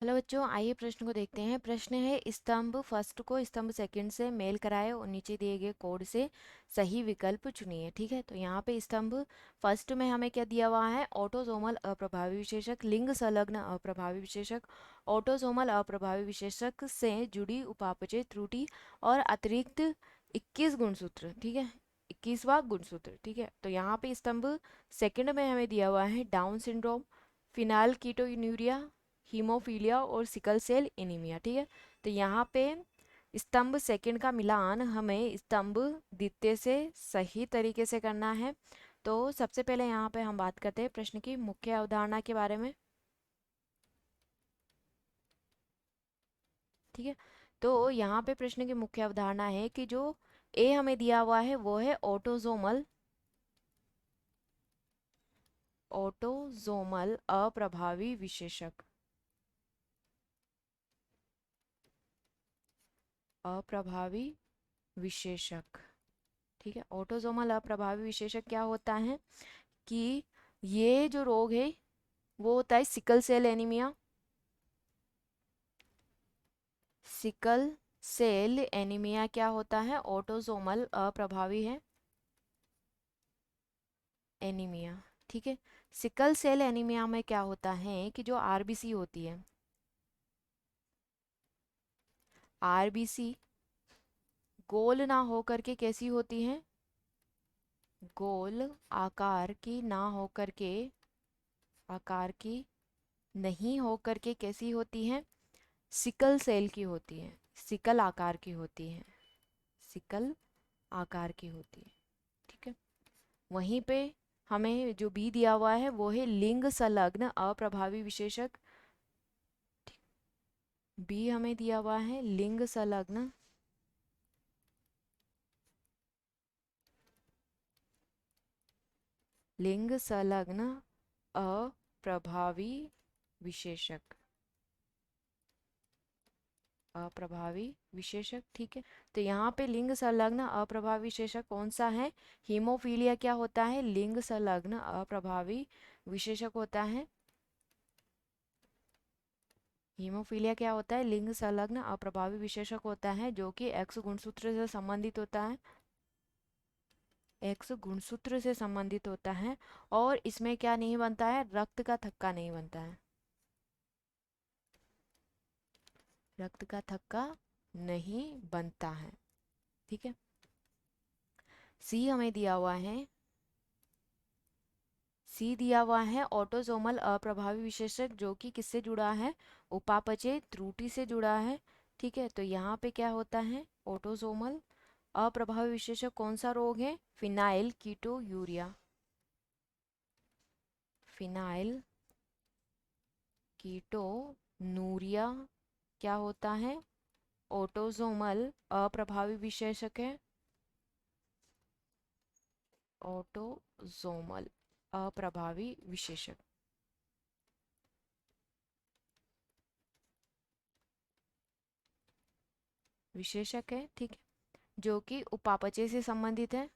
Hello बच्चों, आइए प्रश्न को देखते हैं। प्रश्न है, स्तंभ फर्स्ट को स्तंभ सेकंड से मेल कराए और नीचे दिए गए कोड से सही विकल्प चुनिए। ठीक है, तो यहाँ पे स्तंभ फर्स्ट में हमें क्या दिया हुआ है? ऑटोसोमल अप्रभावी विशेषक, लिंग संलग्न अप्रभावी विशेषक, ऑटोसोमल अप्रभावी विशेषक से जुड़ी उपापचय त्रुटि और अतिरिक्त 21 गुणसूत्र। ठीक है, 21वां गुणसूत्र। ठीक है, तो यहाँ पे स्तंभ सेकंड में हमें दिया हुआ है down syndrome, phenyl ketonuria, haemophilia और सिकल सेल एनीमिया। ठीक है, तो यहाँ पे स्तंभ सेकंड का मिलान हमें स्तंभ द्वितीय से सही तरीके से करना है। तो सबसे पहले यहाँ पे हम बात करते हैं प्रश्न की मुख्य अवधारणा के बारे में। ठीक है, तो यहाँ पे प्रश्न की मुख्य अवधारणा है कि जो ए हमें दिया हुआ है वो है ऑटोसोमल अप्रभावी विशेषक। अप्रभावी विशेषक। ठीक है, ऑटोसोमल अप्रभावी विशेषक क्या होता है कि ये जो रोग है वो होता है sickle cell anaemia. Sickle cell anaemia क्या होता है? ऑटोसोमल अप्रभावी है एनीमिया। ठीक है, सिकल सेल एनीमिया में क्या होता है कि जो आरबीसी होती है, आरबीसी गोल ना हो करके कैसी होती है? गोल आकार की ना हो करके, आकार की नहीं हो करके कैसी होती है? सिकल सेल की होती है, सिकल आकार की होती है, सिकल आकार की होती है। ठीक है, वहीं पे हमें जो बी दिया हुआ है वो है लिंग संलग्न अप्रभावी विशेषक। बी हमें दिया हुआ है लिंग संलग्न लिंग संलग्न अप्रभावी विशेषक, अप्रभावी विशेषक। ठीक है, तो यहाँ पे लिंग संलग्न अप्रभावी विशेषक कौन सा है? हीमोफीलिया क्या होता है? लिंग संलग्न अप्रभावी विशेषक होता है। हीमोफीलिया क्या होता है? लिंग संलग्न अप्रभावी विशेषक होता है जो कि एक्स गुणसूत्र से संबंधित होता है, एक्स गुणसूत्र से संबंधित होता है। और इसमें क्या नहीं बनता है? रक्त का थक्का नहीं बनता है, रक्त का थक्का नहीं बनता है। ठीक है, सी हमें दिया हुआ है, सी दिया हुआ है ऑटोसोमल अप्रभावी विशेषक जो कि किससे जुड़ा है? उपापचय त्रुटि से जुड़ा है। ठीक है, तो यहाँ पे क्या होता है? ऑटोसोमल अप्रभावी विशेषक कौन सा रोग है? फिनाइल कीटोयूरिया, फिनाइल कीटोनूरिया क्या होता है? ऑटोसोमल अप्रभावी विशेषक है, ऑटोसोमल अप्रभावी विशेषक, विशेषक है। ठीक है, जो कि उपापचय से संबंधित है,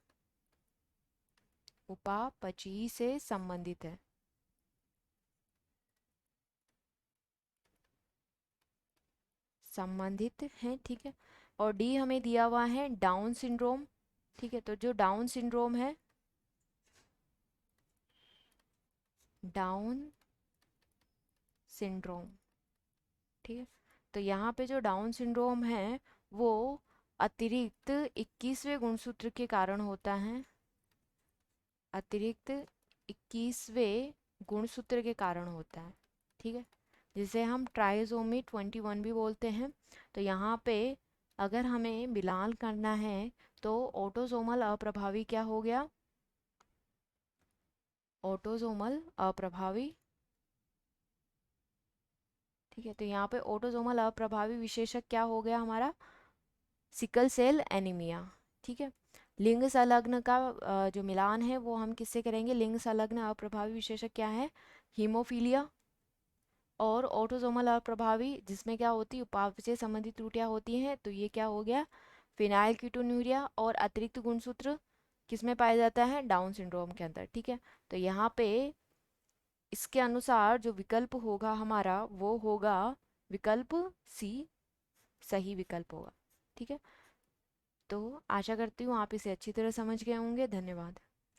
उपापचयी से संबंधित है। संबंधित है। ठीक है, और डी हमें दिया हुआ है डाउन सिंड्रोम। ठीक है, तो जो डाउन सिंड्रोम है, डाउन सिंड्रोम। ठीक है, तो यहाँ पे जो डाउन सिंड्रोम है वो अतिरिक्त 21वें गुणसूत्र के कारण होता है, अतिरिक्त 21वें गुणसूत्र के कारण होता है। ठीक है, जिसे हम ट्राइसोमी 21 भी बोलते हैं। तो यहाँ पे अगर हमें मिलान करना है तो ऑटोसोमल अप्रभावी क्या हो गया? ऑटोसोमल अप्रभावी। ठीक है, तो यहाँ पे ऑटोसोमल अप्रभावी विशेषक क्या हो गया हमारा? Sickle cell anaemia. ठीक है, लिंग संलग्न का जो मिलान है वो हम किससे करेंगे? लिंग संलग्न अप्रभावी विशेषक क्या है? हीमोफीलिया। और ऑटोसोमल अप्रभावी जिसमें क्या होती है? उपापचय संबंधी त्रुटियां होती हैं, तो ये क्या हो गया? Phenyl ketonuria. और अतिरिक्त गुणसूत्र किसमें पाया जाता है? डाउन सिंड्रोम के अंदर। ठीक है, तो यहाँ पे इसके अनुसार जो विकल्प होगा हमारा वो होगा विकल्प सी सही विकल्प होगा। ठीक है, तो आशा करती हूँ आप इसे अच्छी तरह समझ गए होंगे। धन्यवाद।